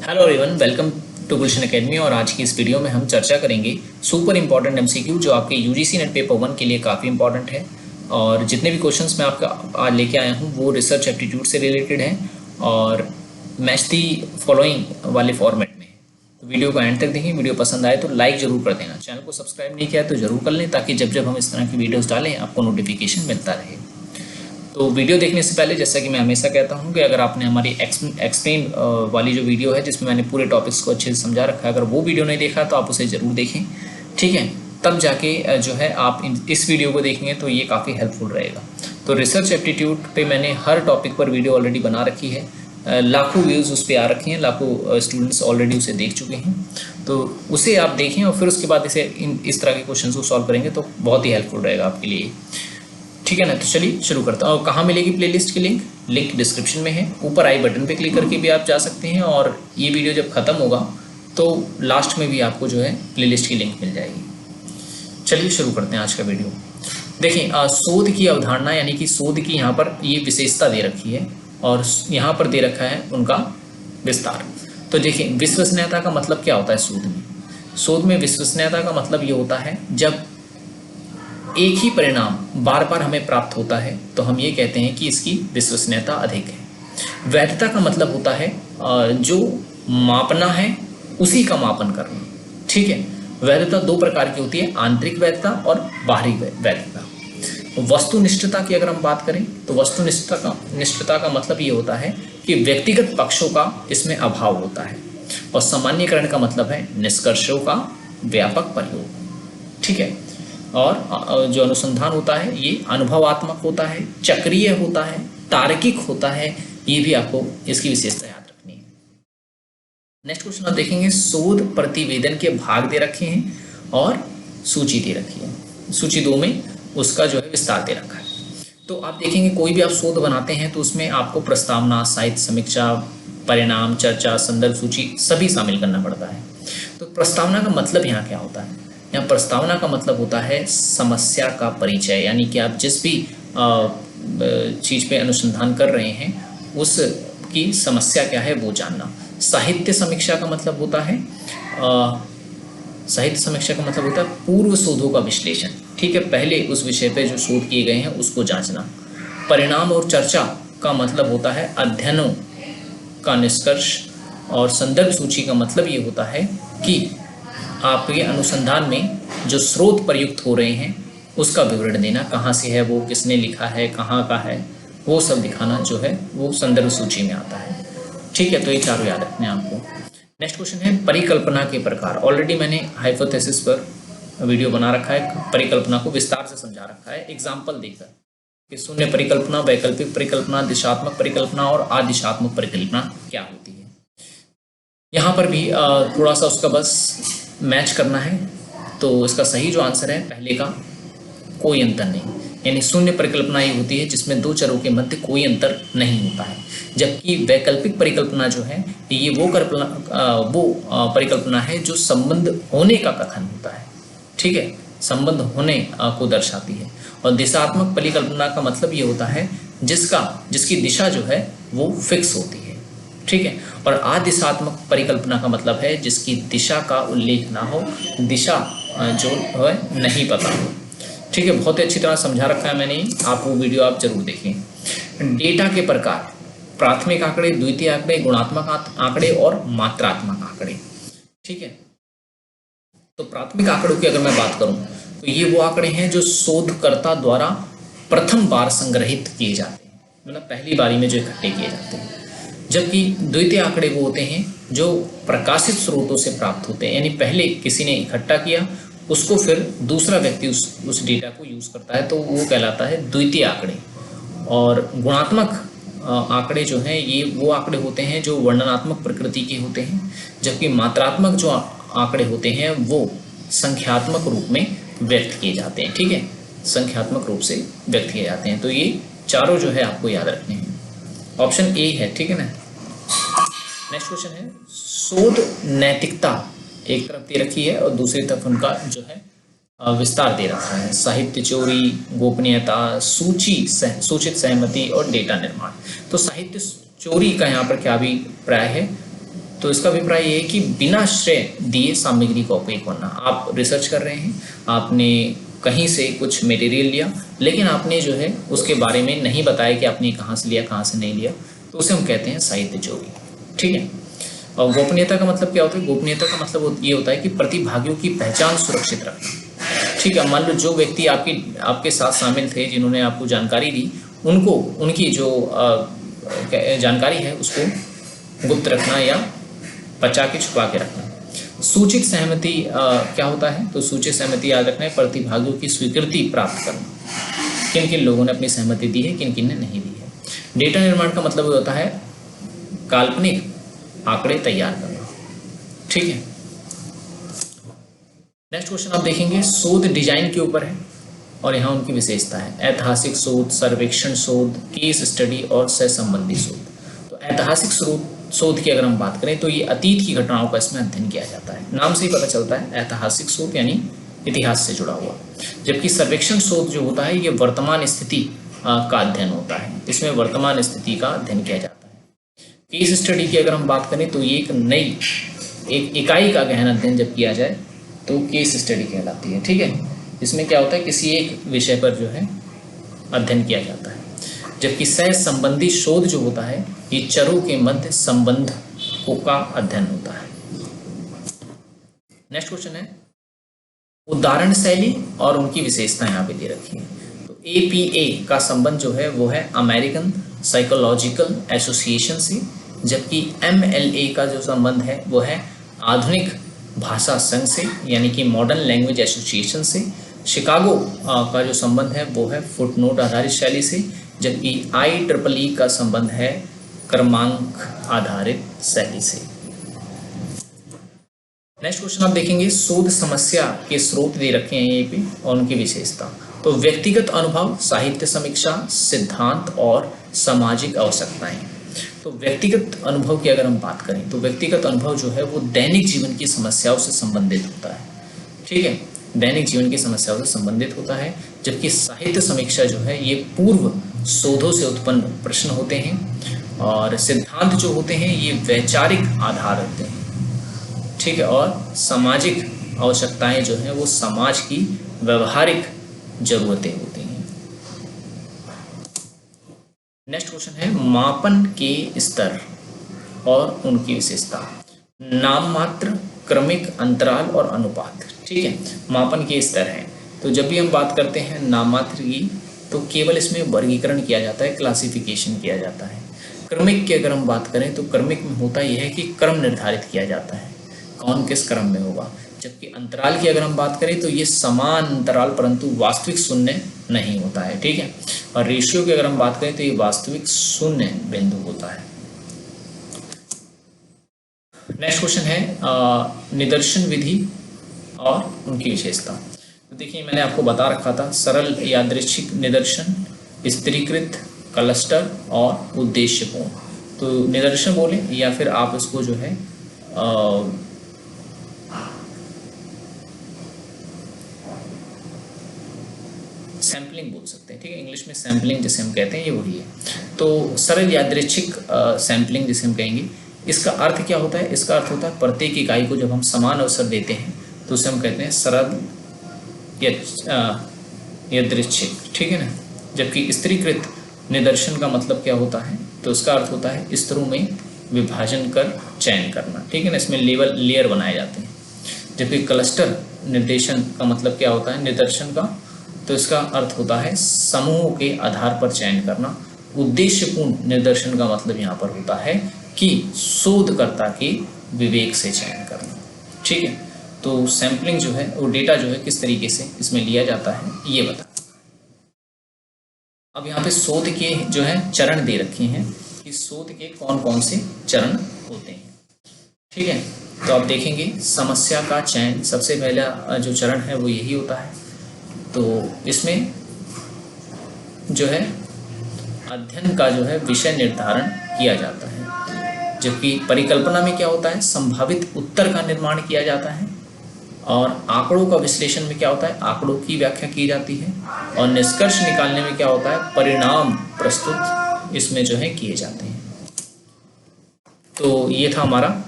Hello everyone, welcome to Gulshan Academy. और आज की इस वीडियो में हम चर्चा करेंगे सुपर इंपॉर्टेंट एमसीक्यू जो आपके यूजीसी नेट पेपर 1 के लिए काफ़ी इंपॉर्टेंट है। और जितने भी क्वेश्चंस मैं आपका आज लेके आया हूँ वो रिसर्च एप्टीट्यूड से रिलेटेड हैं और मैच दी फॉलोइंग वाले फॉर्मेट में है। तो वीडियो को एंड तक देखें। वीडियो पसंद आए तो लाइक ज़रूर कर देना। चैनल को सब्सक्राइब नहीं किया तो ज़रूर कर लें ताकि जब जब हम इस तरह की वीडियोज़ डालें आपको नोटिफिकेशन मिलता रहे। तो वीडियो देखने से पहले जैसा कि मैं हमेशा कहता हूं कि अगर आपने हमारी एक्सप्लेन वाली जो वीडियो है जिसमें मैंने पूरे टॉपिक्स को अच्छे से समझा रखा है, अगर वो वीडियो नहीं देखा तो आप उसे ज़रूर देखें, ठीक है। तब जाके जो है आप इस वीडियो को देखेंगे तो ये काफ़ी हेल्पफुल रहेगा। तो रिसर्च एप्टीट्यूड पे मैंने हर टॉपिक पर वीडियो ऑलरेडी बना रखी है। लाखों व्यूज़ उस पर आ रखे हैं, लाखों स्टूडेंट्स ऑलरेडी उसे देख चुके हैं। तो उसे आप देखें और फिर उसके बाद इस तरह के क्वेश्चन को सॉल्व करेंगे तो बहुत ही हेल्पफुल रहेगा आपके लिए, ठीक है ना। तो चलिए शुरू करता हूँ। और कहाँ मिलेगी प्लेलिस्ट की लिंक डिस्क्रिप्शन में है। ऊपर आई बटन पे क्लिक करके भी आप जा सकते हैं और ये वीडियो जब ख़त्म होगा तो लास्ट में भी आपको जो है प्लेलिस्ट की लिंक मिल जाएगी। चलिए शुरू करते हैं आज का वीडियो। देखें, शोध की अवधारणा यानी कि शोध की यहाँ पर ये विशेषता दे रखी है और यहाँ पर दे रखा है उनका विस्तार। तो देखिए, विश्वसनीयता का मतलब क्या होता है शोध में? शोध में विश्वसनीयता का मतलब ये होता है जब एक ही परिणाम बार बार हमें प्राप्त होता है तो हम ये कहते हैं कि इसकी विश्वसनीयता अधिक है। वैधता का मतलब होता है जो मापना है उसी का मापन करना, ठीक है। वैधता दो प्रकार की होती है, आंतरिक वैधता और बाहरी वैधता। वस्तुनिष्ठता की अगर हम बात करें तो वस्तुनिष्ठता का मतलब ये होता है कि व्यक्तिगत पक्षों का इसमें अभाव होता है। और सामान्यीकरण का मतलब है निष्कर्षों का व्यापक प्रयोग, ठीक है। और जो अनुसंधान होता है ये अनुभवात्मक होता है, चक्रीय होता है, तार्किक होता है। ये भी आपको इसकी विशेषता याद रखनी है। नेक्स्ट क्वेश्चन आप देखेंगे, शोध प्रतिवेदन के भाग दे रखे हैं और सूची दे रखी है। सूची 2 में उसका जो है विस्तार दे रखा है। तो आप देखेंगे कोई भी आप शोध बनाते हैं तो उसमें आपको प्रस्तावना, साहित्य समीक्षा, परिणाम, चर्चा, संदर्भ सूची सभी शामिल करना पड़ता है। तो प्रस्तावना का मतलब यहाँ क्या होता है? यहाँ प्रस्तावना का मतलब होता है समस्या का परिचय, यानी कि आप जिस भी चीज़ पे अनुसंधान कर रहे हैं उसकी समस्या क्या है वो जानना। साहित्य समीक्षा का मतलब होता है पूर्व शोधों का विश्लेषण, ठीक है। पहले उस विषय पे जो शोध किए गए हैं उसको जांचना। परिणाम और चर्चा का मतलब होता है अध्ययनों का निष्कर्ष। और संदर्भ सूची का मतलब ये होता है कि आपके अनुसंधान में जो स्रोत प्रयुक्त हो रहे हैं उसका विवरण देना, कहाँ से है वो, किसने लिखा है, कहाँ का है, वो सब दिखाना जो है वो संदर्भ सूची में आता है, ठीक है। तो ये चारों याद रखने हैं आपको। नेक्स्ट क्वेश्चन है परिकल्पना के प्रकार। ऑलरेडी मैंने हाइपोथेसिस पर वीडियो बना रखा है, परिकल्पना को विस्तार से समझा रखा है एग्जाम्पल देकर कि शून्य परिकल्पना, वैकल्पिक परिकल्पना, दिशात्मक परिकल्पना और अदिशात्मक परिकल्पना क्या होती है। यहाँ पर भी थोड़ा सा उसका बस मैच करना है। तो इसका सही जो आंसर है पहले का, कोई अंतर नहीं। यानी शून्य परिकल्पना ये होती है जिसमें दो चरों के मध्य कोई अंतर नहीं होता है। जबकि वैकल्पिक परिकल्पना जो है ये वो परिकल्पना है जो संबंध होने का कथन होता है, ठीक है, संबंध होने को दर्शाती है। और दिशात्मक परिकल्पना का मतलब ये होता है जिसकी दिशा जो है वो फिक्स होती है, ठीक है। और अदिशात्मक परिकल्पना का मतलब है जिसकी दिशा का उल्लेख ना हो, दिशा जो है नहीं पता हो, ठीक है। बहुत ही अच्छी तरह समझा रखा है मैंने, आप वो वीडियो आप जरूर देखें। डेटा के प्रकार, प्राथमिक आंकड़े, द्वितीय आंकड़े, गुणात्मक आंकड़े और मात्रात्मक आंकड़े, ठीक है। तो प्राथमिक आंकड़ों की अगर मैं बात करूं तो ये वो आंकड़े हैं जो शोधकर्ता द्वारा प्रथम बार संग्रहित किए जाते हैं, मतलब पहली बारी में जो इकट्ठे किए जाते हैं। जबकि द्वितीय आंकड़े वो होते हैं जो प्रकाशित स्रोतों से प्राप्त होते हैं, यानी पहले किसी ने इकट्ठा किया उसको फिर दूसरा व्यक्ति उस डेटा को यूज करता है, तो वो कहलाता है द्वितीय आंकड़े। और गुणात्मक आंकड़े जो हैं ये वो आंकड़े होते हैं जो वर्णनात्मक प्रकृति के होते हैं। जबकि मात्रात्मक जो आंकड़े होते हैं वो संख्यात्मक रूप में व्यक्त किए जाते हैं, ठीक है, संख्यात्मक रूप से व्यक्त किए जाते हैं। तो ये चारों जो है आपको याद रखने हैं। ऑप्शन ए है, ठीक है ना। नेक्स्ट क्वेश्चन है, शोध नैतिकता एक तरफ दे रखी है और दूसरी तरफ उनका जो है विस्तार दे रखा है। साहित्य चोरी, गोपनीयता, सूचित सहमति और डेटा निर्माण। तो साहित्य चोरी का यहाँ पर क्या अभिप्राय है? तो इसका अभिप्राय ये है कि बिना श्रेय दिए सामग्री का उपयोग करना। आप रिसर्च कर रहे हैं, आपने कहीं से कुछ मटेरियल लिया, लेकिन आपने जो है उसके बारे में नहीं बताया कि आपने कहाँ से लिया, कहाँ से नहीं लिया, तो उसे हम कहते हैं साहित्य चोरी। ठीक है। और गोपनीयता का मतलब क्या होता है? गोपनीयता का मतलब ये होता है कि प्रतिभागियों की पहचान सुरक्षित रखना। ठीक है। मान लो जो व्यक्ति आपके साथ शामिल थे, जिन्होंने आपको जानकारी दी, उनको उनकी जो जानकारी है उसको गुप्त रखना या बचा के छुपा के रखना। सूचित सहमति क्या होता है? तो सूचित सहमति याद रखना है प्रतिभागियों की स्वीकृति प्राप्त करना। किन किन लोगों ने अपनी सहमति दी है, किन किन ने नहीं दी है। डेटा निर्माण का मतलब होता है काल्पनिक आंकड़े तैयार करना। ठीक है। नेक्स्ट क्वेश्चन आप देखेंगे, शोध डिजाइन के ऊपर है और यहाँ उनकी विशेषता है। ऐतिहासिक शोध, सर्वेक्षण शोध, केस स्टडी और सहसंबंधी शोध। तो ऐतिहासिक शोध की अगर हम बात करें तो ये अतीत की घटनाओं का इसमें अध्ययन किया जाता है। नाम से ही पता चलता है ऐतिहासिक शोध यानी इतिहास से जुड़ा हुआ। जबकि सर्वेक्षण शोध जो होता है ये वर्तमान स्थिति का अध्ययन होता है, इसमें वर्तमान स्थिति का अध्ययन किया जाता है। केस स्टडी की अगर हम बात करें तो ये एक इकाई का गहन अध्ययन जब किया जाए तो केस स्टडी कहलाती है। ठीक है। इसमें क्या होता है, किसी एक विषय पर जो है अध्ययन किया जाता है। जबकि सह संबंधी शोध जो होता है ये चरों के मध्य संबंध का अध्ययन होता है। नेक्स्ट क्वेश्चन है, उदाहरण शैली और उनकी विशेषता यहाँ पे दे रखी है। तो APA का संबंध जो है वो है अमेरिकन साइकोलॉजिकल एसोसिएशन से, जबकि MLA का जो संबंध है वो है आधुनिक भाषा संघ से यानी कि मॉडर्न लैंग्वेज एसोसिएशन से। शिकागो का जो संबंध है वो है फुटनोट आधारित शैली से, जबकि IEEE का संबंध है क्रमांक आधारित शैली से। नेक्स्ट क्वेश्चन आप देखेंगे, शोध समस्या के स्रोत दे रखे हैं ये पे और उनकी विशेषता। तो व्यक्तिगत अनुभव, साहित्य समीक्षा, सिद्धांत और सामाजिक आवश्यकताएं। तो व्यक्तिगत अनुभव की अगर हम बात करें तो व्यक्तिगत अनुभव जो है वो दैनिक जीवन की समस्याओं से संबंधित होता है। ठीक है। दैनिक जीवन की समस्याओं से संबंधित होता है। जबकि साहित्य समीक्षा जो है ये पूर्व शोधों से उत्पन्न प्रश्न होते हैं, और सिद्धांत जो होते हैं ये वैचारिक आधार होते हैं। ठीक है। और सामाजिक आवश्यकताएं जो हैं वो समाज की व्यवहारिक जरूरतें होती हैं। नेक्स्ट क्वेश्चन है, मापन के स्तर और उनकी विशेषता। नाम मात्र, क्रमिक, अंतराल और अनुपात। ठीक है। मापन के स्तर हैं। तो जब भी हम बात करते हैं नाम मात्र की तो केवल इसमें वर्गीकरण किया जाता है, क्लासिफिकेशन किया जाता है। क्रमिक की अगर हम बात करें तो क्रमिक में होता यह है कि क्रम निर्धारित किया जाता है, कौन किस क्रम में होगा। जबकि अंतराल की अगर हम बात करें तो ये समान अंतराल परंतु वास्तविक शून्य नहीं होता है। ठीक है। और रेशियो की अगर हम बात करें तो ये वास्तविक शून्य बिंदु होता है। नेक्स्ट क्वेश्चन है निदर्शन विधि और उनकी विशेषता। तो देखिए मैंने आपको बता रखा था सरल यादृच्छिक निदर्शन, स्थिरीकृत, क्लस्टर और उद्देश्यपूर्ण। तो निदर्शन बोले या फिर आप इसको जो है सैम्पलिंग बोल सकते हैं। ठीक है। इंग्लिश में सैम्पलिंग जिसे हम कहते हैं ये वही है। तो सरल यादृच्छिक सैम्पलिंग जिसे हम कहेंगे, इसका अर्थ क्या होता है? इसका अर्थ होता है प्रत्येक इकाई को जब हम समान अवसर देते हैं तो उसे हम कहते हैं सरल यादृच्छिक। ठीक है ना। जबकि स्थिरीकृत निदर्शन का मतलब क्या होता है? तो इसका अर्थ होता है स्तरों में विभाजन कर चयन करना। ठीक है ना। इसमें लेयर बनाए जाते हैं। जबकि क्लस्टर निर्देशन का मतलब क्या होता है निदर्शन का? तो इसका अर्थ होता है समूहों के आधार पर चयन करना। उद्देश्यपूर्ण निर्देशन का मतलब यहाँ पर होता है कि शोधकर्ता के विवेक से चयन करना। ठीक है। तो सैम्पलिंग जो है वो डेटा जो है किस तरीके से इसमें लिया जाता है ये बता। अब यहाँ पे शोध के जो है चरण दे रखे हैं कि शोध के कौन कौन से चरण होते हैं। ठीक है। तो आप देखेंगे समस्या का चयन सबसे पहला जो चरण है वो यही होता है। तो इसमें जो है अध्ययन का जो है विषय निर्धारण किया जाता है। जबकि परिकल्पना में क्या होता है? संभावित उत्तर का निर्माण किया जाता है। और आंकड़ों का विश्लेषण में क्या होता है? आंकड़ों की व्याख्या की जाती है। और निष्कर्ष निकालने में क्या होता है? परिणाम प्रस्तुत इसमें जो है किए जाते हैं। तो ये था हमारा